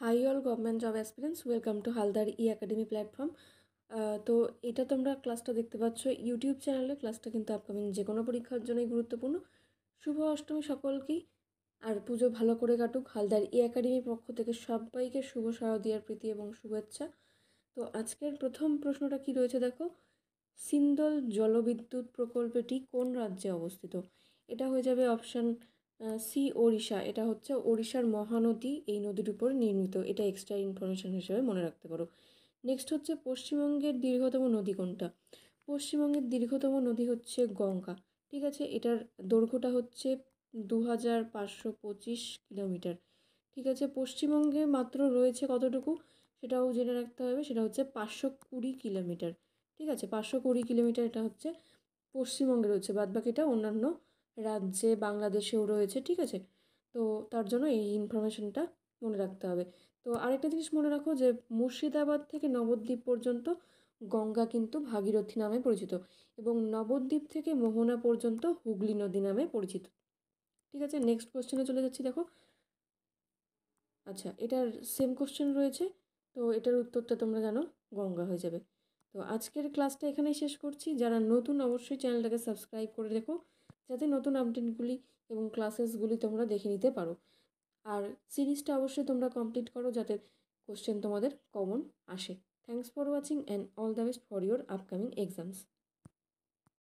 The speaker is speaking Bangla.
High all government job aspirants, welcome to Haldar E academy platform. তো এটা তোমরা ক্লাসটা দেখতে পাচ্ছ ইউটিউব চ্যানেলে। ক্লাসটা কিন্তু আপকামিং যে কোনো পরীক্ষার জন্যই গুরুত্বপূর্ণ। শুভ অষ্টমী সকলকেই, আর পুজো ভালো করে কাটুক। হালদার ই একাডেমির পক্ষ থেকে সবাইকে শুভ শারদীয়ার প্রীতি এবং শুভেচ্ছা। তো আজকের প্রথম প্রশ্নটা কি রয়েছে দেখো, সিন্দল জলবিদ্যুৎ প্রকল্পটি কোন রাজ্যে অবস্থিত? এটা হয়ে যাবে অপশান সি ওড়িশা। এটা হচ্ছে ওড়িশার মহানদী, এই নদীর উপর নির্মিত। এটা এক্সট্রা ইনফরমেশন হিসেবে মনে রাখতে পারো। নেক্সট হচ্ছে পশ্চিমবঙ্গের দীর্ঘতম নদী কোনটা? পশ্চিমবঙ্গের দীর্ঘতম নদী হচ্ছে গঙ্গা। ঠিক আছে, এটার দৈর্ঘ্যটা হচ্ছে 2525 কিলোমিটার। ঠিক আছে, পশ্চিমবঙ্গে মাত্র রয়েছে কতটুকু সেটাও জেনে রাখতে হবে, সেটা হচ্ছে 520 কিলোমিটার। ঠিক আছে, 520 কিলোমিটার এটা হচ্ছে পশ্চিমবঙ্গে রয়েছে, বাদবাকিটা অন্যান্য রাজ্যে বাংলাদেশেও রয়েছে। ঠিক আছে, তো তার জন্য এই ইনফরমেশনটা মনে রাখতে হবে। তো আরেকটা জিনিস মনে রাখো যে মুর্শিদাবাদ থেকে নবদ্বীপ পর্যন্ত গঙ্গা কিন্তু ভাগীরথী নামে পরিচিত, এবং নবদ্বীপ থেকে মোহনা পর্যন্ত হুগলি নদী নামে পরিচিত। ঠিক আছে, নেক্সট কোশ্চেনে চলে যাচ্ছি। দেখো, আচ্ছা, এটার সেম কোশ্চেন রয়েছে, তো এটার উত্তরটা তোমরা জানো, গঙ্গা হয়ে যাবে। তো আজকের ক্লাসটা এখানেই শেষ করছি। যারা নতুন অবশ্যই চ্যানেলটাকে সাবস্ক্রাইব করে রেখো, যাতে নতুন আপডেটগুলি এবং ক্লাসেসগুলি তোমরা দেখে নিতে পারো। আর সিরিজটা অবশ্যই তোমরা কমপ্লিট করো, যাতে কোশ্চেন তোমাদের কমন আসে। Thanks for watching and all the best for your upcoming exams.